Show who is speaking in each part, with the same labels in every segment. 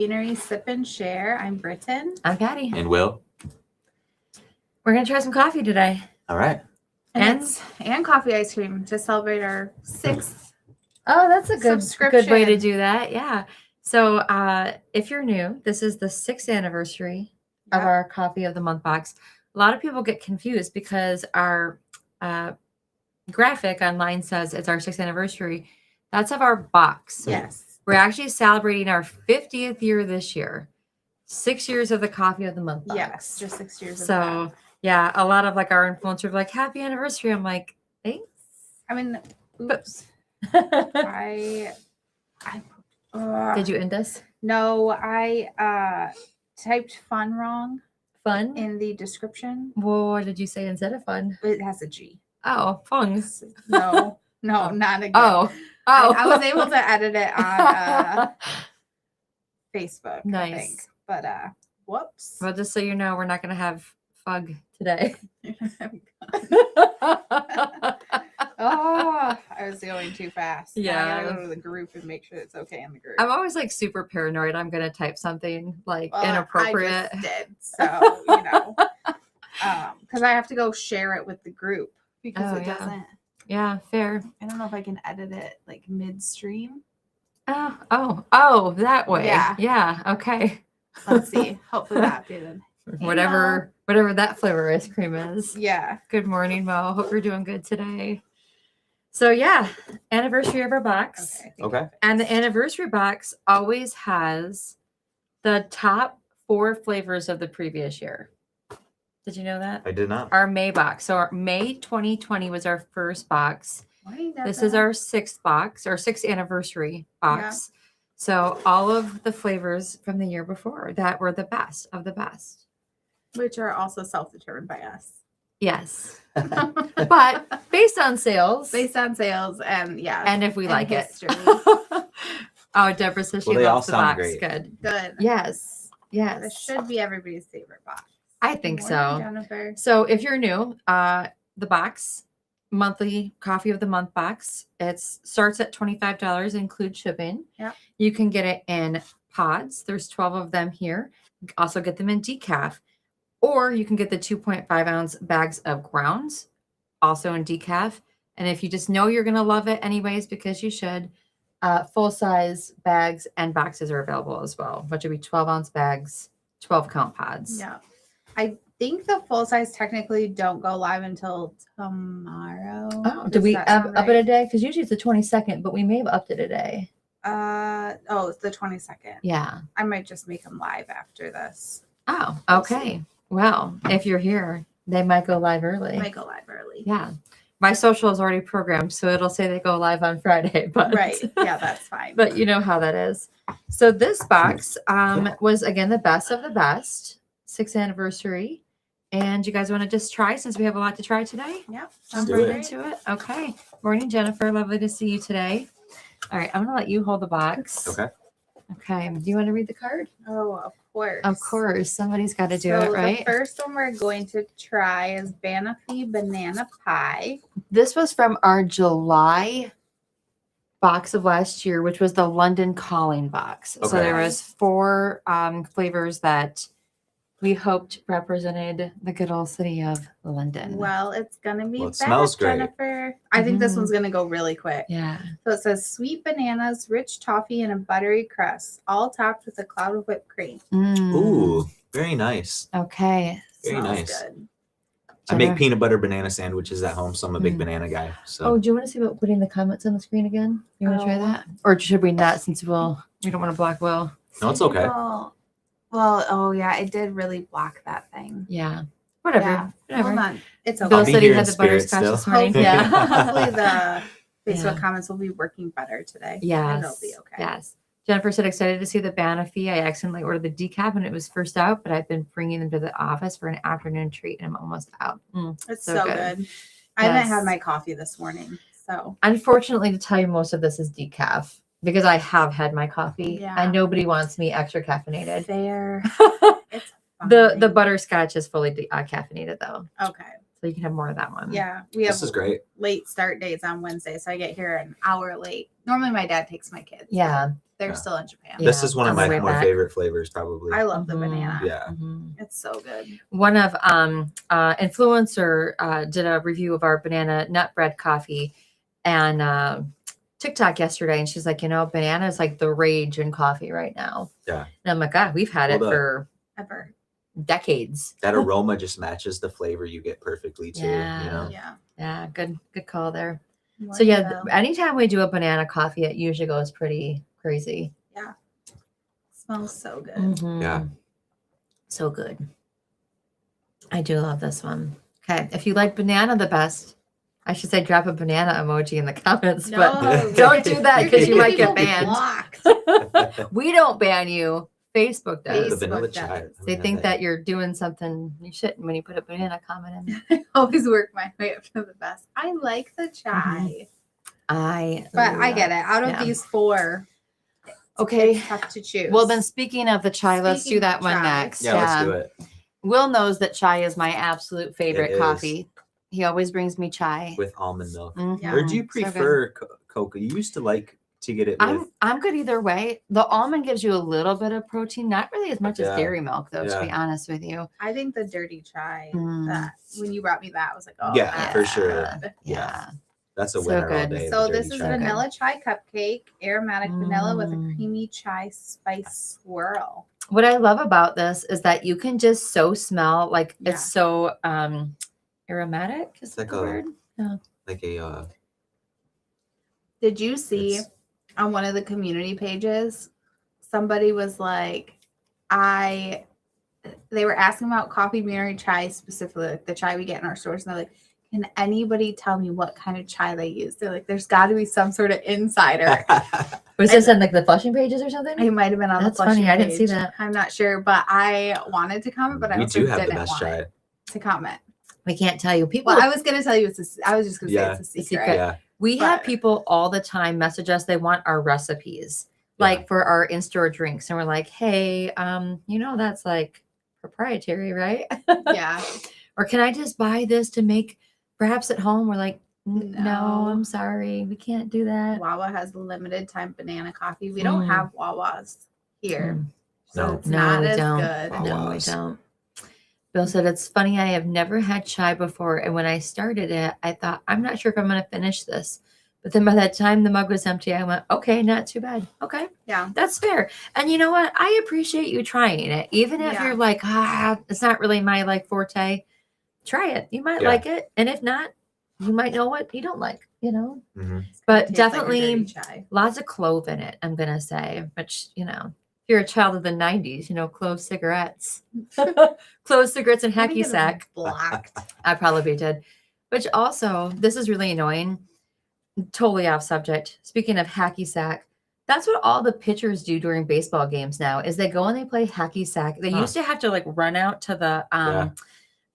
Speaker 1: Beanery Sip and Share. I'm Britton.
Speaker 2: I'm Patti.
Speaker 3: And Will.
Speaker 2: We're going to try some coffee today.
Speaker 3: All right.
Speaker 1: And coffee ice cream to celebrate our 6th.
Speaker 2: Oh, that's a good way to
Speaker 1: subscription.
Speaker 2: do that. Yeah. So if you're new, this is the 6th anniversary of our Coffee of the Month box. A lot of people get confused because our graphic online says it's our 6th anniversary. That's of our box.
Speaker 1: Yes.
Speaker 2: We're actually celebrating our 50th year this year. 6 years of the Coffee of the Month box.
Speaker 1: Yes, just 6 years.
Speaker 2: So yeah, a lot of like our influencers are like, happy anniversary. I'm like, thanks.
Speaker 1: I mean, oops.
Speaker 2: Did you end us?
Speaker 1: No, I typed fun wrong
Speaker 2: Fun?
Speaker 1: in the description.
Speaker 2: Well, what did you say instead of fun?
Speaker 1: It has a G.
Speaker 2: Oh, fun.
Speaker 1: No, not again.
Speaker 2: Oh.
Speaker 1: I was able to edit it on Facebook.
Speaker 2: Nice.
Speaker 1: I think. But whoops.
Speaker 2: Well, just so you know, we're not going to have fug today.
Speaker 1: Oh, I was going too fast. Now
Speaker 2: Yeah.
Speaker 1: I gotta go to the group and make sure it's okay in the group.
Speaker 2: I'm always like super paranoid. I'm going to type something like inappropriate.
Speaker 1: I just did, so you know, because I have to go share it with the group because it doesn't.
Speaker 2: Yeah, fair.
Speaker 1: I don't know if I can edit it like midstream.
Speaker 2: Oh, that way. Yeah. Okay.
Speaker 1: Let's see. Hopefully that didn't.
Speaker 2: Whatever that flavor ice cream is.
Speaker 1: Yeah.
Speaker 2: Good morning, Mo. Hope you're doing good today. So yeah, anniversary of our box.
Speaker 3: Okay.
Speaker 2: And the anniversary box always has the top 4 flavors of the previous year. Did you know that?
Speaker 3: I did not.
Speaker 2: Our May box. So our May 2020 was our first box. This is our 6th box, our 6th anniversary box. Yeah. So all of the flavors from the year before that were the best of the best.
Speaker 1: Which are also self-determined by us.
Speaker 2: Yes. But based on sales.
Speaker 1: And yeah.
Speaker 2: And if we like
Speaker 1: history.
Speaker 2: it. Oh, Deborah says she loves the box.
Speaker 3: Great.
Speaker 1: Good.
Speaker 2: Yes.
Speaker 1: This should be everybody's favorite box.
Speaker 2: I think so.
Speaker 1: Jennifer.
Speaker 2: So if you're new, the box, monthly Coffee of the Month box, it starts at $25, includes shipping.
Speaker 1: Yep.
Speaker 2: You can get it in pods. There's 12 of them here. You can also get them in decaf. Or you can get the 2.5 ounce bags of grounds, also in decaf. And if you just know you're going to love it anyways, because you should, full size bags and boxes are available as well, which would be 12 ounce bags, 12 count pods.
Speaker 1: Yeah. I think the full size technically don't go live until tomorrow.
Speaker 2: Oh, did we up it a day? Because usually it's the 22nd, but we may have upped it a day.
Speaker 1: It's the 22nd.
Speaker 2: Yeah.
Speaker 1: I might just make them live after this.
Speaker 2: Oh, okay. Well, if you're here, they might go live early. Yeah. My social is already programmed, so it'll say they go live on Friday. But
Speaker 1: right. Yeah, that's fine.
Speaker 2: But you know how that is. So this box was, again, the best of the best. 6th anniversary. And you guys want to just try since we have a lot to try today?
Speaker 1: Yeah.
Speaker 2: Jump right into it. Okay. Morning, Jennifer. Lovely to see you today. All right. I'm going to let you hold the box.
Speaker 3: Okay.
Speaker 2: Okay. Do you want to read the card?
Speaker 1: Oh, of course.
Speaker 2: Of course. Somebody's got to do it, right?
Speaker 1: The first one we're going to try is Banoffee Banana Pie.
Speaker 2: This was from our July box of last year, which was the London Calling box. Okay. So there was 4 flavors that we hoped represented the good old city of London.
Speaker 1: Well, it's going to be
Speaker 3: it smells great.
Speaker 1: Jennifer. I think this one's going to go really quick.
Speaker 2: Yeah.
Speaker 1: So it says sweet bananas, rich toffee, and a buttery crust, all topped with a cloud of whipped cream.
Speaker 3: Ooh, very nice.
Speaker 2: Okay.
Speaker 3: Very
Speaker 1: Smells
Speaker 3: nice.
Speaker 1: Good.
Speaker 3: I make peanut butter banana sandwiches at home, so I'm a big banana guy. So.
Speaker 2: Oh, do you want to see about putting the comments on the screen again? You want to try that? Or should we not, since we don't want to block Will?
Speaker 3: No, it's okay.
Speaker 1: Well, yeah, it did really block that thing.
Speaker 2: Yeah. Whatever.
Speaker 1: Yeah. Hold on. It's okay.
Speaker 2: Bill said he had the butterscotch this morning. Yeah.
Speaker 1: Hopefully the Facebook comments will be working better today.
Speaker 2: Yes.
Speaker 1: And it'll be okay.
Speaker 2: Yes. Jennifer said, excited to see the Banoffee. I accidentally ordered the decaf and it was first out, but I've been bringing them to the office for an afternoon treat and I'm almost out.
Speaker 1: It's so good. I haven't had my coffee this morning. So
Speaker 2: unfortunately, to tell you, most of this is decaf. Because I have had my coffee and nobody wants me extra caffeinated.
Speaker 1: Fair. It's
Speaker 2: the butterscotch is fully caffeinated though.
Speaker 1: Okay.
Speaker 2: So you can have more of that one.
Speaker 1: Yeah, we have
Speaker 3: This is great.
Speaker 1: late start days on Wednesday, so I get here an hour late. Normally, my dad takes my kids.
Speaker 2: Yeah.
Speaker 1: They're
Speaker 3: Yeah.
Speaker 1: still in Japan.
Speaker 2: Yeah,
Speaker 3: This is one of
Speaker 2: on the
Speaker 3: my
Speaker 2: way
Speaker 3: more
Speaker 2: back.
Speaker 3: favorite flavors, probably.
Speaker 1: I love the
Speaker 2: Mhm.
Speaker 1: banana.
Speaker 3: Yeah.
Speaker 2: Mhm.
Speaker 1: It's so good.
Speaker 2: One of influencer did a review of our banana nut bread coffee and TikTok yesterday, and she's like, banana is like the rage in coffee right now.
Speaker 3: Yeah.
Speaker 2: And I'm like, God, we've had it
Speaker 3: Well,
Speaker 2: for
Speaker 1: Ever.
Speaker 2: decades.
Speaker 3: That aroma just matches the flavor you get perfectly too.
Speaker 2: Yeah.
Speaker 3: You know?
Speaker 1: Yeah.
Speaker 2: Yeah, good call there.
Speaker 1: More
Speaker 2: So yeah,
Speaker 1: yellow.
Speaker 2: anytime we do a banana coffee, it usually goes pretty crazy.
Speaker 1: Smells so good.
Speaker 2: Mhm.
Speaker 3: Yeah.
Speaker 2: So good. I do love this one. Okay. If you like banana the best, I should say drop a banana emoji in the comments, but
Speaker 1: No,
Speaker 2: don't do that
Speaker 1: you're
Speaker 2: because you
Speaker 1: gonna
Speaker 2: might get
Speaker 1: people
Speaker 2: banned.
Speaker 1: blocked.
Speaker 2: We don't ban you. Facebook
Speaker 3: The
Speaker 2: does.
Speaker 1: Facebook
Speaker 3: vanilla
Speaker 1: does.
Speaker 3: chai.
Speaker 2: They think that you're doing something you shouldn't when you put a banana comment in.
Speaker 1: I always work my way up to the best. I like the chai, but I get it. Out of
Speaker 2: Yeah.
Speaker 1: these 4,
Speaker 2: Okay.
Speaker 1: it's tough to choose.
Speaker 2: Well, then speaking of the chai, let's do
Speaker 1: Speaking
Speaker 2: that
Speaker 1: of
Speaker 2: one
Speaker 1: chai.
Speaker 2: next.
Speaker 3: Yeah, let's do it.
Speaker 2: Will knows that chai is my absolute favorite
Speaker 3: It is.
Speaker 2: coffee. He always brings me chai.
Speaker 3: With almond milk.
Speaker 2: Mhm.
Speaker 3: Or do you
Speaker 2: So good.
Speaker 3: prefer cocoa? You used to like to get it with.
Speaker 2: I'm good either way. The almond gives you a little bit of protein, not really as much as
Speaker 3: Yeah.
Speaker 2: dairy milk, though. To be
Speaker 3: Yeah.
Speaker 2: honest with you,
Speaker 1: I think the dirty chai.
Speaker 2: Mm.
Speaker 1: That when you brought me that, I was like, oh
Speaker 3: Yeah,
Speaker 1: that's
Speaker 3: for sure.
Speaker 1: good.
Speaker 2: yeah.
Speaker 3: That's a
Speaker 2: So
Speaker 3: winner all
Speaker 2: good.
Speaker 3: day.
Speaker 1: So
Speaker 3: the
Speaker 1: this
Speaker 3: dirty
Speaker 1: is
Speaker 3: chai.
Speaker 2: good.
Speaker 1: vanilla chai cupcake, aromatic vanilla with a
Speaker 2: Mm.
Speaker 1: creamy chai spice swirl.
Speaker 2: What I love about this is that you can just so smell like
Speaker 1: Yeah.
Speaker 2: it's so aromatic. Is
Speaker 3: It's
Speaker 2: that
Speaker 3: like
Speaker 2: the
Speaker 3: a-
Speaker 2: word?
Speaker 3: Like a.
Speaker 1: Did you see
Speaker 3: It's-
Speaker 1: on one of the community pages, somebody was like, they were asking about Coffee Beanery chai specifically, like the chai we get in our stores, and they're like, can anybody tell me what kind of chai they use? They're like, there's got to be some sort of insider.
Speaker 2: Was this in like the flushing pages or something?
Speaker 1: It might have been on
Speaker 2: That's
Speaker 1: the flushing
Speaker 2: funny, I didn't see
Speaker 1: page.
Speaker 2: that.
Speaker 1: I'm not sure, but I wanted to comment, but I
Speaker 3: we
Speaker 1: also
Speaker 3: do have the
Speaker 1: didn't
Speaker 3: best
Speaker 1: want
Speaker 3: chai.
Speaker 1: to comment.
Speaker 2: We can't tell you. People.
Speaker 1: Well, I was gonna tell you I was just gonna
Speaker 3: Yeah.
Speaker 1: say it's a
Speaker 2: A
Speaker 1: secret.
Speaker 2: secret.
Speaker 3: Yeah.
Speaker 2: We have
Speaker 1: But-
Speaker 2: people all the time message us. They want our recipes, like for our in-store drinks, and we're like, "Hey, that's like proprietary, right?
Speaker 1: Yeah.
Speaker 2: Or can I just buy this to make perhaps at home?" We're like, "No,
Speaker 1: No.
Speaker 2: I'm sorry, we can't do that."
Speaker 1: Wawa has limited time banana coffee. We don't
Speaker 2: Mm.
Speaker 1: have Wawas here.
Speaker 2: Mm.
Speaker 1: So
Speaker 3: No.
Speaker 1: it's
Speaker 2: No,
Speaker 1: not
Speaker 2: we
Speaker 1: as
Speaker 2: don't.
Speaker 1: good.
Speaker 3: Wow.
Speaker 2: No, we
Speaker 3: Wawas.
Speaker 2: don't. Bill said, "It's funny. I have never had chai before. And when I started it, I thought, I'm not sure if I'm going to finish this. But then by that time the mug was empty, I went, okay, not too bad. Okay,
Speaker 1: Yeah.
Speaker 2: that's fair. And you know what? I appreciate you trying it. Even if
Speaker 1: Yeah.
Speaker 2: you're like, it's not really my like forte, try it. You might
Speaker 3: Yeah.
Speaker 2: like it. And if not, you might know what you don't like,
Speaker 3: Mhm.
Speaker 2: But
Speaker 1: Tastes like a
Speaker 2: definitely
Speaker 1: dirty chai.
Speaker 2: lots of clove in it, I'm going to say, which, if you're a child of the 90s, clove cigarettes. Clove cigarettes and
Speaker 1: I think
Speaker 2: hacky
Speaker 1: it was
Speaker 2: sack.
Speaker 1: Blocked.
Speaker 2: I probably did. Which also, this is really annoying. Totally off subject. Speaking of hacky sack, that's what all the pitchers do during baseball games now is they go and they play hacky sack. They
Speaker 3: Huh.
Speaker 2: used to have to like run out to the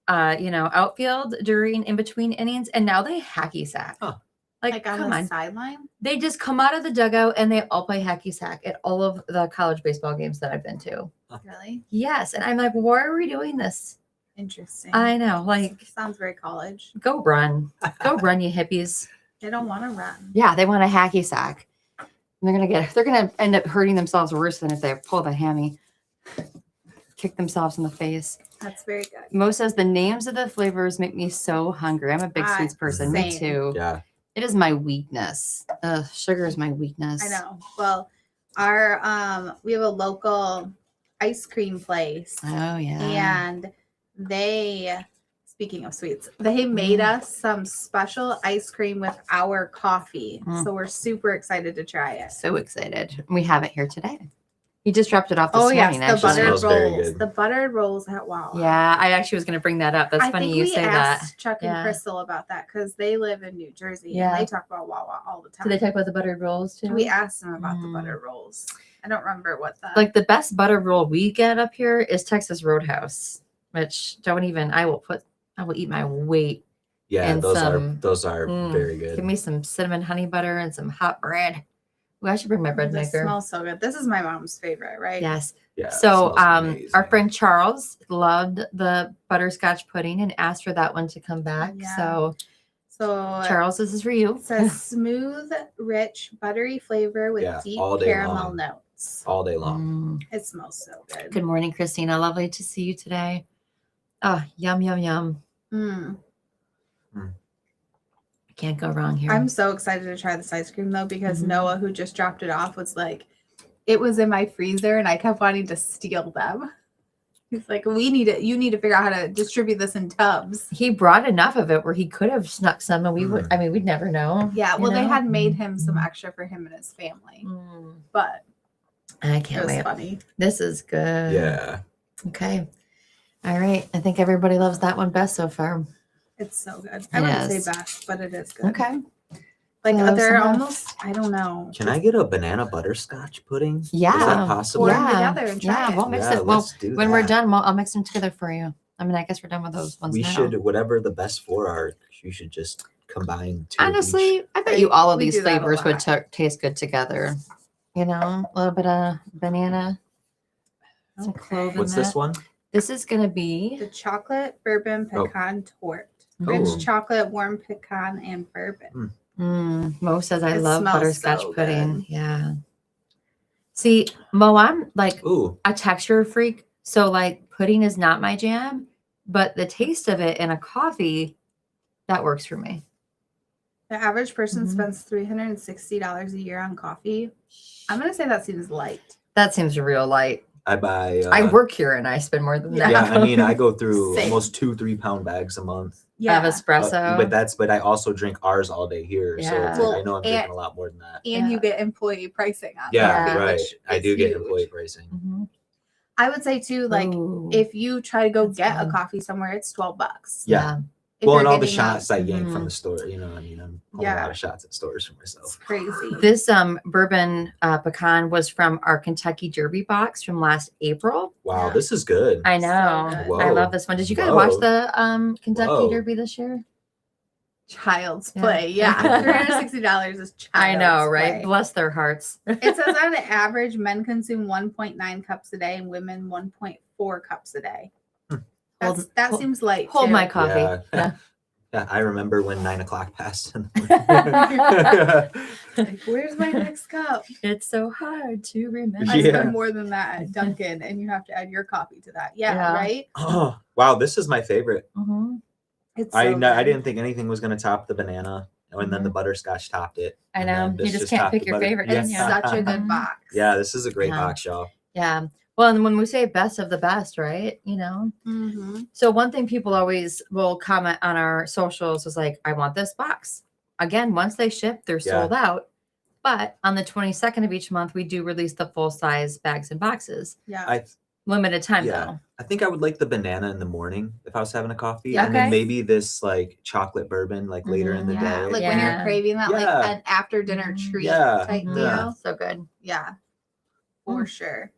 Speaker 2: outfield during in between innings, and now they hacky sack.
Speaker 3: Huh.
Speaker 1: Like on
Speaker 2: come
Speaker 1: the
Speaker 2: on.
Speaker 1: sideline.
Speaker 2: They just come out of the dugout and they all play hacky sack at all of the college baseball games that I've been to.
Speaker 1: Really
Speaker 2: Yes. And I'm like, why are we doing this?
Speaker 1: interesting.
Speaker 2: I know. Like,
Speaker 1: Sounds very college.
Speaker 2: go run. Go run, you hippies.
Speaker 1: They don't want to run.
Speaker 2: Yeah, they want a hacky sack. And they're gonna end up hurting themselves worse than if they pull the hammy. Kick themselves in the face.
Speaker 1: That's very good.
Speaker 2: Mo says the names of the flavors make me so hungry. I'm a big sweets person. Me
Speaker 1: same.
Speaker 2: too.
Speaker 3: Yeah.
Speaker 2: It is my weakness. Sugar is my weakness.
Speaker 1: I know. Well, our we have a local ice cream place,
Speaker 2: Oh yeah.
Speaker 1: and they, speaking of sweets, they made us some special ice cream with our coffee.
Speaker 2: Mm.
Speaker 1: So we're super excited to try it.
Speaker 2: So excited. We have it here today. You just dropped it off this
Speaker 1: Oh yes,
Speaker 2: morning,
Speaker 1: the
Speaker 2: actually.
Speaker 1: buttered
Speaker 3: Smells very
Speaker 1: rolls.
Speaker 3: good.
Speaker 1: The buttered rolls at Wow.
Speaker 2: Yeah, I actually was going to bring that up. That's
Speaker 1: I
Speaker 2: funny
Speaker 1: think
Speaker 2: you
Speaker 1: we
Speaker 2: say that.
Speaker 1: asked Chuck
Speaker 2: Yeah.
Speaker 1: and Crystal about that because they live in New Jersey
Speaker 2: Yeah.
Speaker 1: and they talk about Wawa all the time.
Speaker 2: Did they talk about the buttered rolls too?
Speaker 1: We asked them about the
Speaker 2: Mm.
Speaker 1: buttered rolls. I don't remember what the
Speaker 2: Like the best butter roll we get up here is Texas Roadhouse, which I will eat my weight.
Speaker 3: Yeah.
Speaker 2: And
Speaker 3: Those
Speaker 2: some-
Speaker 3: are very good.
Speaker 2: Give me some cinnamon honey butter and some hot bread. Ooh, I should bring my bread
Speaker 1: This
Speaker 2: maker.
Speaker 1: smells so good. This is my mom's favorite, right?
Speaker 2: Yes.
Speaker 3: Yeah. it
Speaker 2: So
Speaker 3: smells amazing.
Speaker 2: our friend Charles loved the butterscotch pudding and asked for that one to come back.
Speaker 1: Yeah.
Speaker 2: So
Speaker 1: So
Speaker 2: Charles, this is for you.
Speaker 1: it says smooth, rich, buttery flavor with
Speaker 3: Yeah,
Speaker 1: deep
Speaker 3: all day
Speaker 1: caramel
Speaker 3: long.
Speaker 1: notes.
Speaker 3: all day long.
Speaker 1: It smells so good.
Speaker 2: Good morning, Christina. Lovely to see you today. Oh, yum, yum, yum.
Speaker 1: Mm.
Speaker 2: Can't go wrong here.
Speaker 1: I'm so excited to try this ice cream though, because
Speaker 2: Mhm.
Speaker 1: Noah, who just dropped it off, was like, it was in my freezer and I kept wanting to steal them. He's like, we need it. You need to figure out how to distribute this in tubs.
Speaker 2: He brought enough of it where he could have snuck some and we would,
Speaker 3: Mm.
Speaker 2: I mean, we'd never know.
Speaker 1: Yeah,
Speaker 2: you
Speaker 1: well, they
Speaker 2: know?
Speaker 1: had made him some extra for him and his family,
Speaker 2: Mm.
Speaker 1: but
Speaker 2: I
Speaker 1: it
Speaker 2: can't
Speaker 1: was
Speaker 2: wait.
Speaker 1: funny.
Speaker 2: This is good.
Speaker 3: Yeah.
Speaker 2: Okay. All right. I think everybody loves that one best so far.
Speaker 1: It's so good. I wouldn't
Speaker 2: Yes.
Speaker 1: say best, but it is good.
Speaker 2: Okay.
Speaker 1: Like
Speaker 2: Close
Speaker 1: they're
Speaker 2: enough.
Speaker 1: almost, I don't know.
Speaker 3: Can I get a banana butterscotch pudding? Is
Speaker 2: Yeah.
Speaker 3: that possible?
Speaker 1: Pour 'em
Speaker 2: Yeah.
Speaker 1: together and try
Speaker 2: Yeah.
Speaker 1: it.
Speaker 2: We'll mix
Speaker 3: Yeah,
Speaker 2: it. Well,
Speaker 3: let's do
Speaker 2: when we're
Speaker 3: that.
Speaker 2: done, I'll mix them together for you. I mean, I guess we're done with those ones
Speaker 3: We
Speaker 2: now.
Speaker 3: should, whatever the best four are, you should just combine two. of each.
Speaker 2: Honestly, I bet you all of
Speaker 1: We
Speaker 2: these
Speaker 1: do that a
Speaker 2: flavors would
Speaker 1: lot.
Speaker 2: taste good together. You know, a little bit of banana, some clove in
Speaker 3: What's
Speaker 2: that.
Speaker 3: this one?
Speaker 2: This is going to be
Speaker 1: The chocolate bourbon
Speaker 3: Oh.
Speaker 1: pecan tort.
Speaker 2: Ooh.
Speaker 1: Rich chocolate, warm pecan, and bourbon.
Speaker 2: Mo says I
Speaker 1: It
Speaker 2: love
Speaker 1: smells
Speaker 2: butterscotch
Speaker 1: so
Speaker 2: pudding.
Speaker 1: good.
Speaker 2: Yeah. See, Mo, I'm like
Speaker 3: Ooh,
Speaker 2: a texture freak. So like pudding is not my jam, but the taste of it in a coffee, that works for me.
Speaker 1: The average person
Speaker 2: Mhm.
Speaker 1: spends $360 a year on coffee. I'm going to say that seems light.
Speaker 2: That seems real light.
Speaker 3: I buy.
Speaker 2: I work here and I spend more than that.
Speaker 3: Yeah, I mean, I go through
Speaker 1: Same.
Speaker 3: almost 2-3 pound bags a month.
Speaker 1: Yeah.
Speaker 2: Of espresso.
Speaker 3: But I also drink ours all day here, so
Speaker 2: Yeah.
Speaker 3: it's like, I
Speaker 1: Well,
Speaker 3: know I'm drinking a lot more than that.
Speaker 1: And you
Speaker 2: Yeah.
Speaker 1: get employee pricing on
Speaker 3: Yeah,
Speaker 1: coffee,
Speaker 3: right.
Speaker 1: which
Speaker 3: I
Speaker 1: is
Speaker 3: do get
Speaker 1: huge.
Speaker 3: employee pricing.
Speaker 2: Mhm.
Speaker 1: I would say too, like
Speaker 2: Ooh.
Speaker 1: if you try to go
Speaker 2: That's
Speaker 1: get
Speaker 2: fun.
Speaker 1: a coffee somewhere, it's $12.
Speaker 3: Yeah.
Speaker 1: If
Speaker 3: Well,
Speaker 1: you're
Speaker 3: and all the
Speaker 1: getting a-
Speaker 3: shots I yank from
Speaker 2: Mhm.
Speaker 3: the store, you know what I mean? I'm pulling
Speaker 1: Yeah.
Speaker 3: a lot of shots at stores for
Speaker 1: It's
Speaker 3: myself.
Speaker 1: crazy.
Speaker 2: This bourbon pecan was from our Kentucky Derby box from last April.
Speaker 3: Wow,
Speaker 1: Yeah.
Speaker 3: this is good.
Speaker 2: I know.
Speaker 1: good.
Speaker 2: I
Speaker 3: Whoa.
Speaker 2: love this one. Did you guys watch
Speaker 3: Whoa.
Speaker 2: the Kentucky
Speaker 3: Whoa.
Speaker 2: Derby this year?
Speaker 1: Child's
Speaker 2: Yeah.
Speaker 1: play. Yeah. $360 is child's
Speaker 2: I know, right?
Speaker 1: play.
Speaker 2: Bless their hearts.
Speaker 1: It says on average, men consume 1.9 cups a day and women 1.4 cups a day.
Speaker 2: Hold-
Speaker 1: That
Speaker 2: hold-
Speaker 1: seems light.
Speaker 2: Hold
Speaker 1: too.
Speaker 2: my coffee.
Speaker 3: Yeah.
Speaker 2: Yeah.
Speaker 3: Yeah, I remember when 9 o'clock passed.
Speaker 1: Like, where's my next cup?
Speaker 2: It's so hard to remember.
Speaker 1: I
Speaker 3: Yeah.
Speaker 1: spend more than that at Dunkin', and you have to add your coffee to that. Yeah,
Speaker 2: Yeah.
Speaker 1: right.
Speaker 3: Oh, wow, this is my favorite.
Speaker 2: Mhm.
Speaker 1: It's
Speaker 3: I
Speaker 1: so
Speaker 3: I
Speaker 1: good.
Speaker 3: didn't think anything was going to top the banana, and then the butterscotch topped it.
Speaker 2: I
Speaker 3: and
Speaker 2: know.
Speaker 3: then
Speaker 2: You
Speaker 3: this
Speaker 2: just can't
Speaker 3: topped
Speaker 2: pick
Speaker 3: the
Speaker 2: your
Speaker 3: butter-
Speaker 2: favorite,
Speaker 1: It's
Speaker 2: Yeah.
Speaker 1: such a good
Speaker 2: Mhm.
Speaker 1: box.
Speaker 3: Yeah, this is a great
Speaker 2: Yeah.
Speaker 3: box, y'all.
Speaker 2: Yeah. Well, and when we say best of the best, right? You know.
Speaker 1: Mm-hmm.
Speaker 2: So one thing people always will comment on our socials is like, I want this box. Again, once they ship, they're
Speaker 3: Yeah.
Speaker 2: sold out. But on the 22nd of each month, we do release the full size bags and boxes.
Speaker 1: Yeah.
Speaker 2: Limited time
Speaker 3: Yeah.
Speaker 2: though.
Speaker 3: I think I would like the banana in the morning if I was having a coffee,
Speaker 1: Yeah.
Speaker 3: and then
Speaker 2: Okay.
Speaker 3: maybe this like chocolate bourbon like later in the
Speaker 2: Mhm.
Speaker 1: yeah.
Speaker 3: day.
Speaker 1: Like when you're
Speaker 2: Yeah.
Speaker 1: craving that, like
Speaker 3: Yeah.
Speaker 1: an after dinner
Speaker 2: Mhm.
Speaker 1: treat
Speaker 3: Yeah.
Speaker 1: type
Speaker 2: Mhm.
Speaker 3: Yeah.
Speaker 1: deal.
Speaker 2: So good.
Speaker 1: Yeah. For
Speaker 2: Mm.
Speaker 1: sure.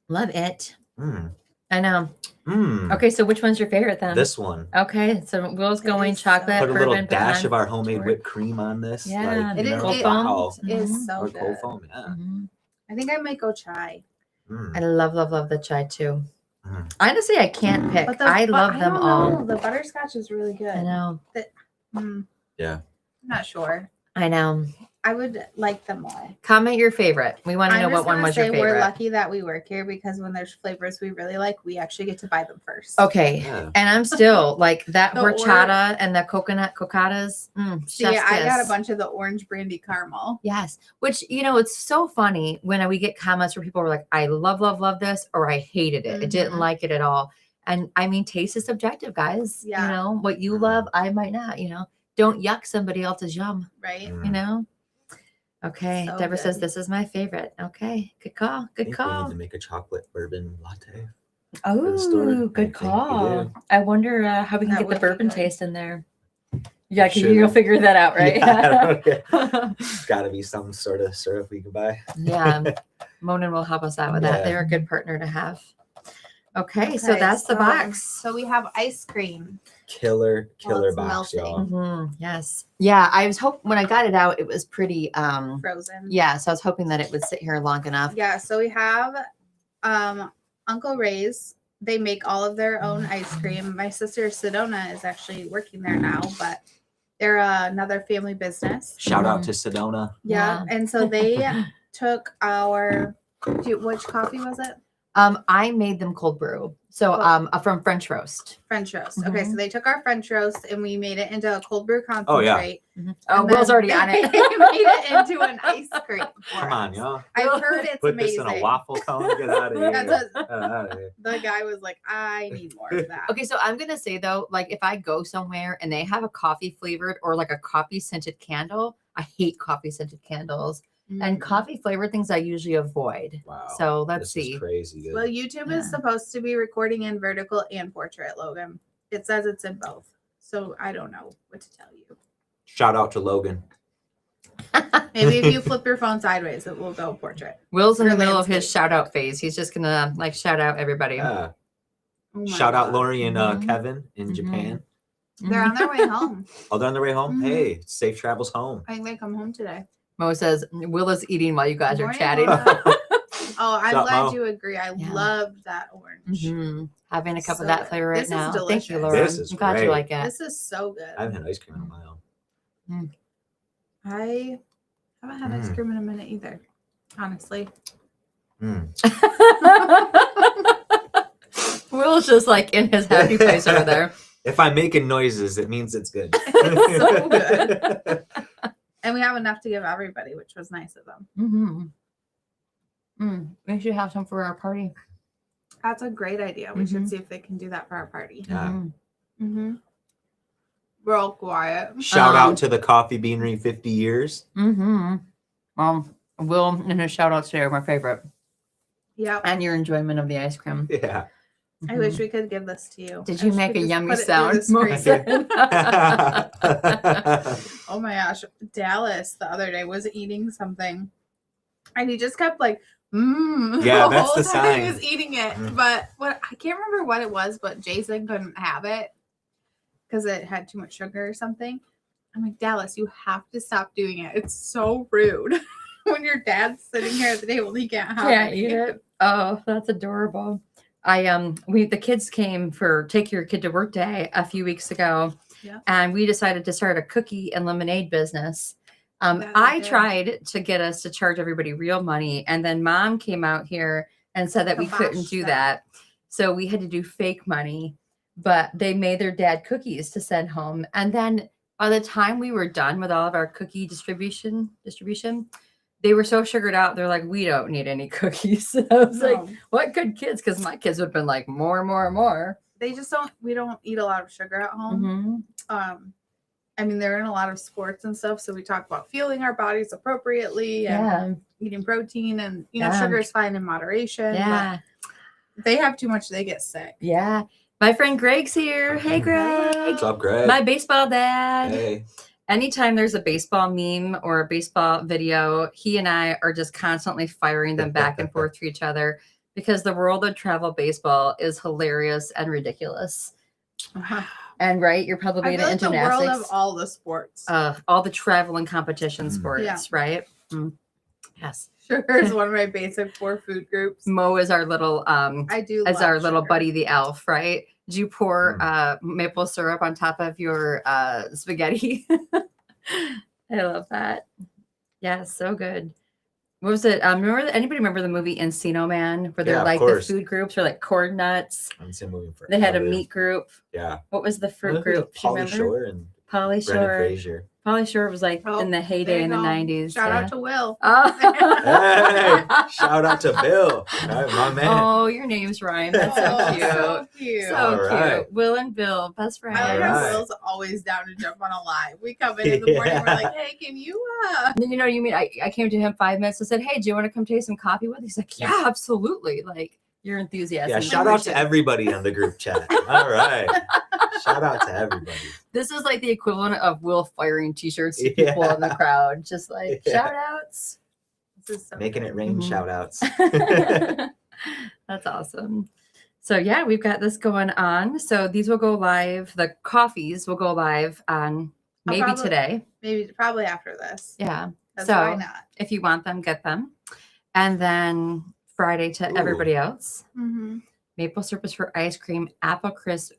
Speaker 2: Love it.
Speaker 3: Mm.
Speaker 2: I know.
Speaker 3: Mm.
Speaker 2: Okay, so which one's your favorite then?
Speaker 3: This one.
Speaker 2: Okay, so Will's
Speaker 1: It
Speaker 2: going
Speaker 1: is so
Speaker 2: chocolate,
Speaker 3: Put a little
Speaker 2: bourbon,
Speaker 3: dash
Speaker 2: pecan
Speaker 3: of our homemade
Speaker 2: tort.
Speaker 3: whipped cream on this.
Speaker 2: Yeah,
Speaker 3: like,
Speaker 1: It
Speaker 3: you
Speaker 1: is.
Speaker 3: know,
Speaker 2: cold
Speaker 1: It
Speaker 2: foam.
Speaker 3: wow.
Speaker 1: is
Speaker 2: Mhm.
Speaker 1: so
Speaker 3: Or
Speaker 1: good.
Speaker 3: cold foam, yeah.
Speaker 2: Mhm.
Speaker 1: I think I might go chai.
Speaker 3: Mm.
Speaker 2: I love the chai too.
Speaker 3: Mm.
Speaker 2: Honestly, I can't pick. I love them all.
Speaker 1: The butterscotch is really good.
Speaker 2: I know.
Speaker 3: Yeah.
Speaker 1: I'm not sure.
Speaker 2: I know.
Speaker 1: I would like them all.
Speaker 2: Comment your favorite. We want to know
Speaker 1: I'm
Speaker 2: what
Speaker 1: just
Speaker 2: one
Speaker 1: gonna
Speaker 2: was your
Speaker 1: say we're
Speaker 2: favorite.
Speaker 1: lucky that we work here because when there's flavors we really like, we actually get to buy them first.
Speaker 2: Okay.
Speaker 3: Yeah.
Speaker 2: And I'm still like that
Speaker 1: The
Speaker 2: horchata and the coconut cocadas.
Speaker 1: See,
Speaker 2: chef's
Speaker 1: I got a
Speaker 2: kiss.
Speaker 1: bunch of the orange brandy caramel.
Speaker 2: Yes. Which, you know, it's so funny when we get comments where people are like, I love this, or I hated it. I didn't
Speaker 1: Mhm.
Speaker 2: like it at all. And I mean, taste is subjective, guys.
Speaker 1: Yeah.
Speaker 2: You know, what you love, I might not, you know. Don't yuck somebody else's yum,
Speaker 1: Right?
Speaker 3: Mm.
Speaker 2: you know? Okay.
Speaker 1: So
Speaker 2: Deborah says
Speaker 1: good.
Speaker 2: this is my favorite. Okay. Good call.
Speaker 3: I
Speaker 2: Good
Speaker 3: think we
Speaker 2: call.
Speaker 3: need to make a chocolate bourbon latte. the
Speaker 2: Oh,
Speaker 3: store. I
Speaker 2: good
Speaker 3: think we
Speaker 2: call.
Speaker 3: do.
Speaker 2: I wonder how we can
Speaker 1: That
Speaker 2: get the
Speaker 1: would be
Speaker 2: bourbon
Speaker 1: good.
Speaker 2: taste in there. Yeah,
Speaker 3: Should.
Speaker 2: you'll figure that out, right?
Speaker 3: Yeah, It's got to be some sort of syrup we can buy.
Speaker 2: Yeah. Monin will help us out with that.
Speaker 3: Yeah.
Speaker 2: They're a good partner to have. Okay, so
Speaker 1: Okay,
Speaker 2: that's the box.
Speaker 1: So we have ice cream.
Speaker 3: Killer
Speaker 1: it's
Speaker 3: box, y'all.
Speaker 1: melting.
Speaker 2: Yes. Yeah. I was hoping when I got it out, it was pretty,
Speaker 1: Frozen.
Speaker 2: yeah. So I was hoping that it would sit here long enough.
Speaker 1: Yeah, so we have Uncle Ray's. They make all of their own ice cream. My sister Sedona is actually working there now, but they're another family business.
Speaker 3: Shout out to Sedona.
Speaker 1: Yeah, and so they took our which coffee was it?
Speaker 2: I made them cold brew. So from French roast.
Speaker 1: French roast. Okay, so they took our French roast and we made it into a cold brew concentrate.
Speaker 3: Oh, yeah.
Speaker 2: Oh, Will's already on it.
Speaker 1: They made it into an ice cream.
Speaker 3: Come on, y'all.
Speaker 1: I've heard it's
Speaker 3: Put
Speaker 1: amazing.
Speaker 3: this in a waffle cone. Get out of here.
Speaker 1: That's
Speaker 3: Get out of here.
Speaker 1: The guy was like, I need more of that.
Speaker 2: Okay, so I'm gonna say though, like if I go somewhere and they have a coffee flavored or like a coffee scented candle, I hate coffee scented candles. And coffee flavored things I usually avoid.
Speaker 3: Wow.
Speaker 2: So let's
Speaker 3: This
Speaker 2: see.
Speaker 3: is crazy good.
Speaker 1: Well, YouTube is supposed to be recording in vertical and portrait, Logan. It says it's in both. So I don't know what to tell you.
Speaker 3: Shout out to Logan.
Speaker 1: Maybe if you flip your phone sideways, it will go portrait.
Speaker 2: Will's in
Speaker 1: Or
Speaker 2: the middle of his
Speaker 1: landscape.
Speaker 2: shout out phase. He's just gonna like shout out everybody.
Speaker 3: Yeah.
Speaker 1: Oh my
Speaker 3: Shout out
Speaker 1: God.
Speaker 3: Lori and
Speaker 2: Mhm.
Speaker 3: Kevin in
Speaker 2: Mhm.
Speaker 3: Japan.
Speaker 1: They're on their way home.
Speaker 3: Oh, they're on their way home.
Speaker 1: Mhm.
Speaker 3: Hey, safe travels home.
Speaker 1: I think they come home today.
Speaker 2: Mo says Will is eating while you guys are
Speaker 1: Morning,
Speaker 2: chatting.
Speaker 1: Mo. Oh, I'm
Speaker 3: Sup,
Speaker 1: glad
Speaker 3: Mo?
Speaker 1: you agree. I
Speaker 2: Yeah.
Speaker 1: loved that orange.
Speaker 2: Mhm. Having a cup
Speaker 1: So
Speaker 2: of that
Speaker 1: good.
Speaker 2: flavor right
Speaker 1: This is
Speaker 2: now. Thank you,
Speaker 1: delicious.
Speaker 2: Laura.
Speaker 3: This is
Speaker 2: I'm glad you
Speaker 3: great.
Speaker 2: like it.
Speaker 1: This is so good.
Speaker 3: I haven't had ice cream in a while.
Speaker 1: I haven't had ice cream in a minute either, honestly.
Speaker 2: Will's just like in his happy place over there.
Speaker 3: If I'm making noises, it means it's good.
Speaker 1: It's so good. And we have enough to give everybody, which was nice of them.
Speaker 2: We should have some for our party.
Speaker 1: That's a great idea. We should see if they can do that for our party.
Speaker 3: Yeah.
Speaker 1: We're all quiet.
Speaker 3: Shout out to the Coffee Beanery 50 years.
Speaker 2: Will and his shout outs today are my favorite.
Speaker 1: Yep.
Speaker 2: And your enjoyment of the ice cream.
Speaker 3: Yeah.
Speaker 1: I wish we could give this to you.
Speaker 2: Did
Speaker 1: I
Speaker 2: you
Speaker 1: wish
Speaker 2: make
Speaker 1: we
Speaker 2: a
Speaker 1: could just
Speaker 2: yummy
Speaker 1: put it through
Speaker 2: sound?
Speaker 1: the screen.
Speaker 2: Mo said?
Speaker 1: Oh my gosh. Dallas the other day was eating something. And he just kept like,
Speaker 3: Yeah, that's
Speaker 1: whole
Speaker 3: the
Speaker 1: time he
Speaker 3: sign.
Speaker 1: was eating it. But what I can't remember what it was, but Jason couldn't have it because it had too much sugar or something. I'm like, Dallas, you have to stop doing it. It's so rude. When your dad's sitting here at the table, he can't have
Speaker 2: Can't
Speaker 1: any.
Speaker 2: eat it. Oh, that's adorable. The kids came for Take Your Kid to Work Day a few weeks ago.
Speaker 1: Yeah.
Speaker 2: And we decided to start a cookie and lemonade business.
Speaker 1: That's
Speaker 2: I
Speaker 1: good.
Speaker 2: tried to get us to charge everybody real money, and then Mom came out here and said that we couldn't
Speaker 1: Kibosh
Speaker 2: do
Speaker 1: that.
Speaker 2: that. So we had to do fake money, but they made their dad cookies to send home. And then by the time we were done with all of our cookie distribution, they were so sugared out. They're like, we don't need any cookies. And I was like,
Speaker 1: No.
Speaker 2: what good kids? Because my kids would have been like, more.
Speaker 1: They just don't, we don't eat a lot of sugar at home. I mean, they're in a lot of sports and stuff. So we talk about fueling our bodies appropriately and eating protein, and, you know,
Speaker 2: Yeah.
Speaker 1: sugar is fine in moderation.
Speaker 2: Yeah.
Speaker 1: But if they have too much, they get sick.
Speaker 2: Yeah. My friend Greg's here. Hey, Greg.
Speaker 3: What's up, Greg?
Speaker 2: My baseball dad.
Speaker 3: Hey.
Speaker 2: Anytime there's a baseball meme or a baseball video, he and I are just constantly firing them back and forth to each other because the world of travel baseball is hilarious and ridiculous. And right, you're probably
Speaker 1: I feel like
Speaker 2: into
Speaker 1: the world
Speaker 2: gymnastics.
Speaker 1: of all the sports.
Speaker 2: All the travel and competition sports,
Speaker 1: Yeah.
Speaker 2: right? Yes.
Speaker 1: Sugar is one of my basic 4 food groups.
Speaker 2: Mo is our little
Speaker 1: I do
Speaker 2: as
Speaker 1: love
Speaker 2: our little
Speaker 1: sugar.
Speaker 2: buddy the elf, right? Did you pour maple syrup on top of your spaghetti? I love that. Yeah, so good. What was it? Anybody remember the movie Encino Man, where they're
Speaker 3: Yeah, of
Speaker 2: like the
Speaker 3: course.
Speaker 2: food groups were like corn nuts?
Speaker 3: I haven't seen a movie for
Speaker 2: They had a
Speaker 3: forever.
Speaker 2: meat group.
Speaker 3: Yeah.
Speaker 2: What was the fruit group? Do you
Speaker 3: Pauly
Speaker 2: remember?
Speaker 3: Shore and
Speaker 2: Pauly
Speaker 3: Brendan
Speaker 2: Shore.
Speaker 3: Fraser.
Speaker 2: Pauly Shore was like
Speaker 1: Oh,
Speaker 2: in the
Speaker 1: there
Speaker 2: heyday
Speaker 1: you
Speaker 2: in the
Speaker 1: go.
Speaker 2: 90s.
Speaker 1: Shout
Speaker 2: yeah.
Speaker 1: out to Will.
Speaker 2: Oh.
Speaker 3: Hey, shout out to Bill. All right, my man.
Speaker 2: Oh, your names rhyme. That's so
Speaker 1: Oh,
Speaker 2: cute.
Speaker 1: so cute.
Speaker 2: So
Speaker 3: All
Speaker 2: cute.
Speaker 3: right.
Speaker 2: Will and Bill, best friends.
Speaker 1: I like how
Speaker 3: Alright.
Speaker 1: Will's always down to jump on a live. We come in the morning, we're
Speaker 3: Yeah.
Speaker 1: like, hey, can you
Speaker 2: And then, you know, you mean I came to him 5 minutes and said, hey, do you want to come taste some coffee with? He's like, yeah, absolutely. Like, your enthusiasm.
Speaker 3: Yeah,
Speaker 2: is
Speaker 3: shout out to
Speaker 2: appreciated.
Speaker 3: everybody on the group chat. All right. Shout out to everybody.
Speaker 2: This is like the equivalent of Will firing t-shirts to
Speaker 3: Yeah.
Speaker 2: people in the crowd. Just like
Speaker 3: Yeah.
Speaker 2: shout outs.
Speaker 1: This is so
Speaker 3: Making
Speaker 1: good.
Speaker 3: it rain
Speaker 2: Mhm.
Speaker 3: shout outs.
Speaker 2: That's awesome. So yeah, we've got this going on. So these will go live. The coffees will go live on maybe today.
Speaker 1: Maybe probably after this.
Speaker 2: Yeah.
Speaker 1: 'Cause
Speaker 2: So
Speaker 1: why not?
Speaker 2: if you want them, get them. And then Friday to everybody else.
Speaker 1: Mm-hmm.
Speaker 2: Maple syrup is for ice cream, apple crisp,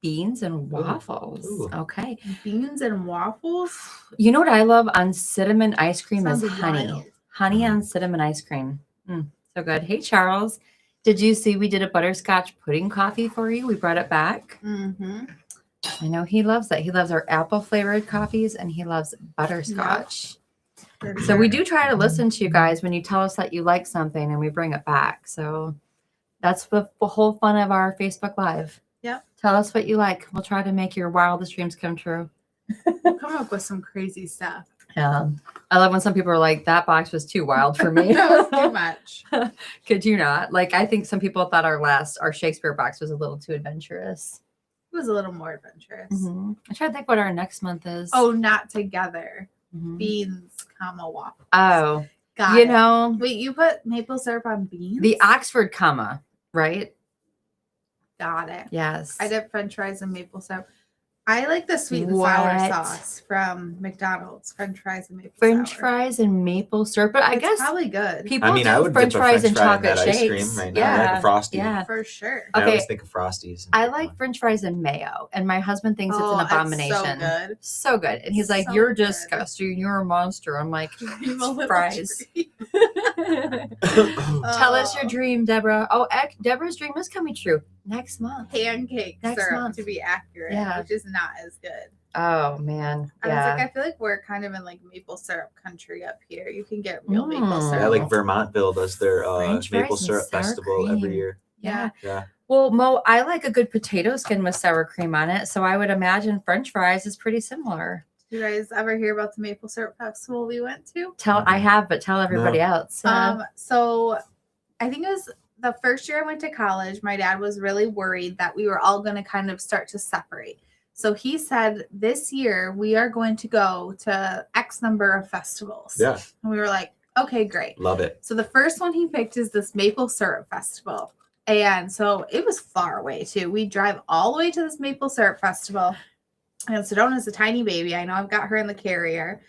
Speaker 2: beans, and waffles.
Speaker 3: Ooh.
Speaker 2: Okay.
Speaker 1: Beans and waffles.
Speaker 2: You know what I love on cinnamon ice cream is
Speaker 1: Sounds
Speaker 2: honey.
Speaker 1: wild.
Speaker 2: Honey on cinnamon ice cream. So good. Hey, Charles. Did you see we did a butterscotch pudding coffee for you? We brought it back.
Speaker 1: Mm-hmm.
Speaker 2: I know he loves that. He loves our apple flavored coffees and he loves butterscotch.
Speaker 1: Yep.
Speaker 2: So we do try to listen to you guys when you tell us that you like something and we bring it back. So that's the whole fun of our Facebook Live.
Speaker 1: Yep.
Speaker 2: Tell us what you like. We'll try to make your wildest dreams come true.
Speaker 1: We'll come up with some crazy stuff.
Speaker 2: Yeah. I love when some people are like, that box was too wild for me.
Speaker 1: That was too much.
Speaker 2: Could you not? Like, I think some people thought our Shakespeare box was a little too adventurous.
Speaker 1: It was a little more adventurous.
Speaker 2: Mm-hmm. I try to think what our next month is.
Speaker 1: Oh, not together.
Speaker 2: Mhm.
Speaker 1: Beans, waffles.
Speaker 2: Oh,
Speaker 1: Got
Speaker 2: you
Speaker 1: it.
Speaker 2: know,
Speaker 1: Wait, you put maple syrup on beans?
Speaker 2: the Oxford comma, right?
Speaker 1: Got it.
Speaker 2: Yes.
Speaker 1: I did French fries and maple syrup. I like the sweet and sour
Speaker 2: What?
Speaker 1: sauce from McDonald's. French fries and maple
Speaker 2: French
Speaker 1: sour.
Speaker 2: fries and maple syrup. But I
Speaker 1: It's
Speaker 2: guess
Speaker 1: probably good.
Speaker 2: people
Speaker 3: I mean,
Speaker 2: do
Speaker 3: I would
Speaker 2: French
Speaker 3: dip a
Speaker 2: fries
Speaker 3: French
Speaker 2: and
Speaker 3: fry in
Speaker 2: chocolate
Speaker 3: that ice
Speaker 2: shakes.
Speaker 3: cream right now.
Speaker 2: Yeah.
Speaker 3: Like a Frosty.
Speaker 2: Yeah.
Speaker 1: For sure.
Speaker 3: I
Speaker 2: Okay.
Speaker 3: always think of Frosties.
Speaker 2: I like French fries and mayo, and my husband thinks it's an abomination.
Speaker 1: It's so good.
Speaker 2: So good. And he's like,
Speaker 1: So
Speaker 2: "You're
Speaker 1: good.
Speaker 2: disgusting. You're a monster." I'm like,
Speaker 1: I'm a little
Speaker 2: fries.
Speaker 1: tree.
Speaker 2: Tell us your
Speaker 1: Oh.
Speaker 2: dream, Deborah. Oh, Deborah's dream is coming true next month.
Speaker 1: Pancake
Speaker 2: Next
Speaker 1: syrup
Speaker 2: month.
Speaker 1: to be accurate,
Speaker 2: Yeah.
Speaker 1: which is not as good.
Speaker 2: Oh man,
Speaker 1: I was
Speaker 2: yeah.
Speaker 1: like, I feel like we're kind of in like maple syrup country up here. You can get real maple
Speaker 2: Mm.
Speaker 1: syrup.
Speaker 3: Yeah, like Vermontville does their
Speaker 2: French
Speaker 3: maple
Speaker 2: fries and
Speaker 3: syrup
Speaker 2: sour
Speaker 3: festival every
Speaker 2: cream.
Speaker 3: year.
Speaker 2: Yeah.
Speaker 3: Yeah.
Speaker 2: Well, Mo, I like a good potato skin with sour cream on it, so I would imagine French fries is pretty similar.
Speaker 1: Did you guys ever hear about the maple syrup festival we went to?
Speaker 2: I have, but tell everybody else.
Speaker 1: So I think it was the first year I went to college. My dad was really worried that we were all going to kind of start to separate. So he said, this year we are going to go to X number of festivals.
Speaker 3: Yeah.
Speaker 1: And we were like, okay, great.
Speaker 3: Love it.
Speaker 1: So the first one he picked is this maple syrup festival. And so it was far away too. We drive all the way to this maple syrup festival. And Sedona's a tiny baby. I know I've got her in the carrier.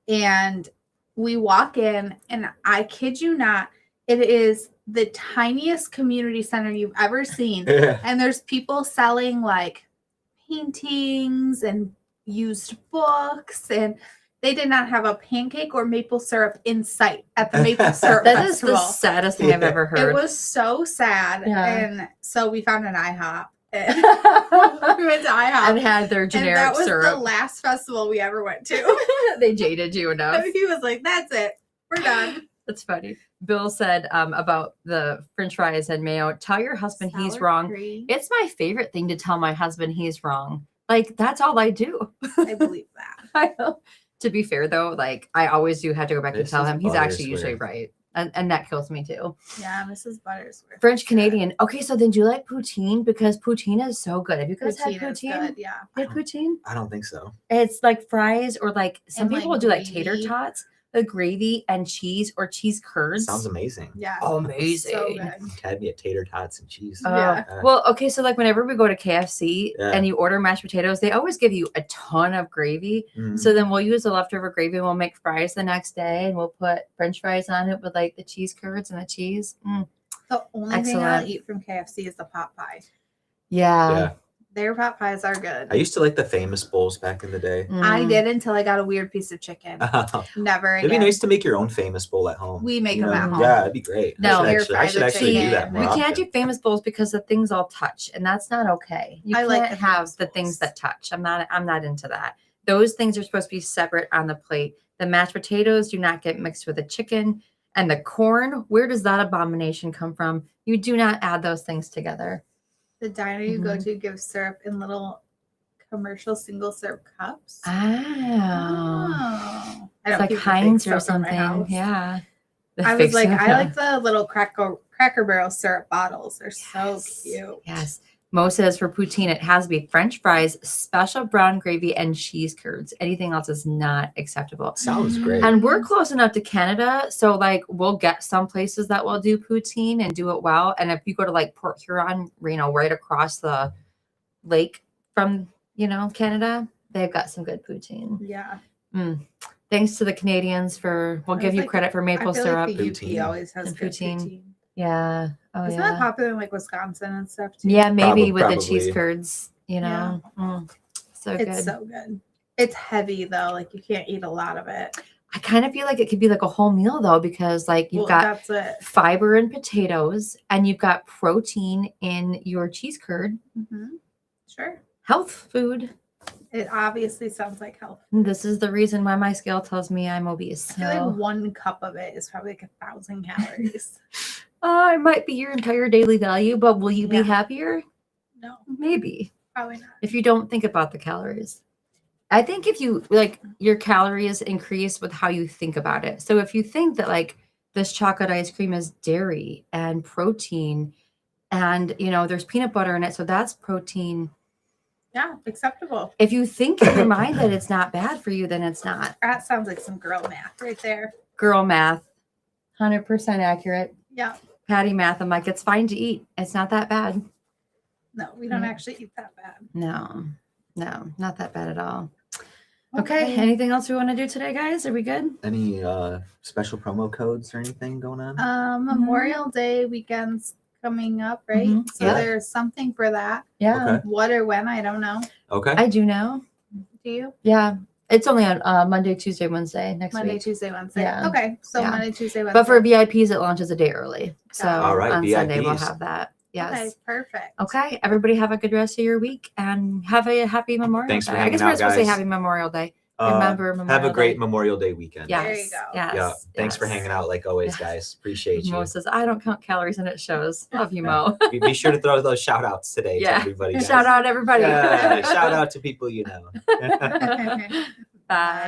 Speaker 1: And we walk in, and I kid you not, it is the tiniest community center you've ever seen. And there's people selling like paintings and used books, and they did not have a pancake or maple syrup in sight at the maple syrup
Speaker 2: that is
Speaker 1: festival.
Speaker 2: the saddest thing I've ever heard.
Speaker 1: It was so sad.
Speaker 2: Yeah.
Speaker 1: And so we found an IHOP. And we went to IHOP.
Speaker 2: and had their
Speaker 1: And
Speaker 2: generic
Speaker 1: that was the
Speaker 2: syrup.
Speaker 1: last festival we ever went to.
Speaker 2: They jaded you enough.
Speaker 1: He was like, that's it. We're done.
Speaker 2: That's funny. Bill said about the French fries and mayo, tell your husband he's
Speaker 1: Sour
Speaker 2: wrong.
Speaker 1: cream.
Speaker 2: It's my favorite thing to tell my husband he's wrong. Like, that's all I do.
Speaker 1: I believe that.
Speaker 2: I know. To be fair, though, like, I always do have to go back and
Speaker 3: This
Speaker 2: tell
Speaker 3: is
Speaker 2: him he's actually usually
Speaker 3: Buttersworth.
Speaker 2: right. And that kills me, too.
Speaker 1: Yeah, Mrs. Buttersworth.
Speaker 2: French Canadian. Okay, so then do you like poutine? Because poutine is so good. Have you guys had
Speaker 1: Poutine is
Speaker 2: poutine?
Speaker 1: good, yeah.
Speaker 2: You had poutine?
Speaker 3: I don't think so.
Speaker 2: It's like fries, or like some
Speaker 1: And,
Speaker 2: people
Speaker 1: like,
Speaker 2: will do like tater
Speaker 1: gravy.
Speaker 2: tots, the gravy and cheese or cheese curds.
Speaker 3: Sounds amazing.
Speaker 1: Yeah.
Speaker 2: amazing.
Speaker 1: So good.
Speaker 3: Had me at tater tots and cheese.
Speaker 1: Yeah.
Speaker 2: Well, okay, so like whenever we go to KFC
Speaker 3: Yeah.
Speaker 2: and you order mashed potatoes, they always give you a ton of gravy.
Speaker 3: Mhm.
Speaker 2: So then we'll use the leftover gravy and we'll make fries the next day, and we'll put French fries on it with like the cheese curds and the cheese.
Speaker 1: The only thing I'll
Speaker 2: Excellent.
Speaker 1: eat from KFC is the pot pie.
Speaker 3: Yeah.
Speaker 1: Their pot pies are good.
Speaker 3: I used to like the famous bowls back in the day.
Speaker 1: I did until I got a weird piece of chicken. Never
Speaker 3: It'd
Speaker 1: again.
Speaker 3: be nice to make your own famous bowl at home.
Speaker 1: We make
Speaker 3: you
Speaker 1: them
Speaker 3: know?
Speaker 1: at home.
Speaker 3: Yeah, it'd be great.
Speaker 2: No.
Speaker 3: I
Speaker 1: Air
Speaker 3: should
Speaker 1: fry
Speaker 3: actually,
Speaker 1: the
Speaker 3: actually do
Speaker 1: chicken.
Speaker 3: that more
Speaker 2: We can't
Speaker 3: often.
Speaker 2: do famous bowls because the things all touch, and that's not okay. You
Speaker 1: I like
Speaker 2: can't
Speaker 1: the
Speaker 2: have
Speaker 1: famous
Speaker 2: the things
Speaker 1: bowls.
Speaker 2: that touch. I'm not into that. Those things are supposed to be separate on the plate. The mashed potatoes do not get mixed with the chicken, and the corn. Where does that abomination come from? You do not add those things together.
Speaker 1: The diner you go
Speaker 2: Mhm.
Speaker 1: to gives syrup in little commercial single serve cups.
Speaker 2: Oh,
Speaker 1: I
Speaker 2: it's
Speaker 1: don't
Speaker 2: like
Speaker 1: keep the fake
Speaker 2: Heinz or
Speaker 1: stuff in my
Speaker 2: something.
Speaker 1: house.
Speaker 2: Yeah. The
Speaker 1: I
Speaker 2: fake
Speaker 1: was like,
Speaker 2: stuff,
Speaker 1: I
Speaker 2: yeah.
Speaker 1: like the little Cracker Barrel syrup bottles. They're so
Speaker 2: Yes.
Speaker 1: cute.
Speaker 2: Yes. Mo says for poutine, it has to be French fries, special brown gravy, and cheese curds. Anything else is not acceptable.
Speaker 3: Sounds great.
Speaker 2: And we're close enough to Canada, so like we'll get some places that will do poutine and do it well. And if you go to like Port Huron, right across the lake from Canada, they've got some good poutine.
Speaker 1: Yeah.
Speaker 2: Thanks to the Canadians we'll give you credit for maple syrup.
Speaker 1: Like the
Speaker 3: Poutine.
Speaker 1: UP always has
Speaker 2: And
Speaker 1: good
Speaker 2: poutine.
Speaker 1: poutine.
Speaker 2: Yeah. Oh,
Speaker 1: Isn't
Speaker 2: yeah.
Speaker 1: that popular in like Wisconsin and stuff too?
Speaker 2: Yeah, maybe with the cheese
Speaker 3: Probably.
Speaker 2: curds, So good.
Speaker 1: It's so good. It's heavy though, like you can't eat a lot of it.
Speaker 2: I kind of feel like it could be like a whole meal though, because like you've got
Speaker 1: that's it.
Speaker 2: fiber in potatoes and you've got protein in your cheese curd.
Speaker 1: Sure.
Speaker 2: Health food.
Speaker 1: It obviously sounds like health.
Speaker 2: This is the reason why my scale tells me I'm obese.
Speaker 1: I feel like 1 cup of it is probably like 1,000 calories.
Speaker 2: It might be your entire daily value, but will you be
Speaker 1: Yeah.
Speaker 2: happier?
Speaker 1: No,
Speaker 2: Maybe.
Speaker 1: probably not.
Speaker 2: If you don't think about the calories. I think if you like your calories increase with how you think about it. So if you think that like this chocolate ice cream is dairy and protein and there's peanut butter in it, so that's protein.
Speaker 1: Yeah, acceptable.
Speaker 2: If you think in your mind that it's not bad for you, then it's not.
Speaker 1: That sounds like some girl math right there.
Speaker 2: Girl math. 100% accurate.
Speaker 1: Yeah.
Speaker 2: Patty math. I'm like, it's fine to eat. It's not that bad.
Speaker 1: No, we don't actually eat that bad.
Speaker 2: No, not that bad at all. Okay. Anything else we want to do today, guys? Are we good?
Speaker 3: Any special promo codes or anything going on?
Speaker 1: Memorial Day weekend's coming up, right?
Speaker 2: Mhm.
Speaker 1: So
Speaker 2: Yeah.
Speaker 1: there's something for that.
Speaker 2: Yeah.
Speaker 3: Okay.
Speaker 1: What or when, I don't know.
Speaker 3: Okay.
Speaker 2: I do know.
Speaker 1: Do you?
Speaker 2: Yeah. It's only on Monday, Tuesday, Wednesday next
Speaker 1: Monday,
Speaker 2: week.
Speaker 1: Tuesday, Wednesday.
Speaker 2: Yeah.
Speaker 1: Okay. So
Speaker 2: Yeah.
Speaker 1: Monday, Tuesday, Wednesday.
Speaker 2: But for VIPs, it launches a day early. So
Speaker 3: All right,
Speaker 2: on Sunday, we'll
Speaker 3: VIPs.
Speaker 2: have that. Yes.
Speaker 1: Okay, perfect.
Speaker 2: Okay. Everybody have a good rest of your week and have a happy Memorial
Speaker 3: Thanks for
Speaker 2: Day. I
Speaker 3: hanging
Speaker 2: guess we're
Speaker 3: out,
Speaker 2: supposed to say
Speaker 3: guys.
Speaker 2: Happy Memorial Day. Remember Memorial
Speaker 3: Have a great
Speaker 2: Day.
Speaker 3: Memorial Day weekend.
Speaker 2: Yes.
Speaker 1: There you go.
Speaker 2: Yes.
Speaker 3: Yeah. Thanks for
Speaker 2: yes.
Speaker 3: hanging out like always,
Speaker 2: Yes.
Speaker 3: guys. Appreciate you.
Speaker 2: Mo says, I don't count calories and it shows. Love you, Mo.
Speaker 3: Be sure to throw those shout outs today
Speaker 2: Yeah.
Speaker 3: to everybody. Guys.
Speaker 2: Shout out everybody.
Speaker 3: Yeah, shout out to people you know.
Speaker 2: Bye.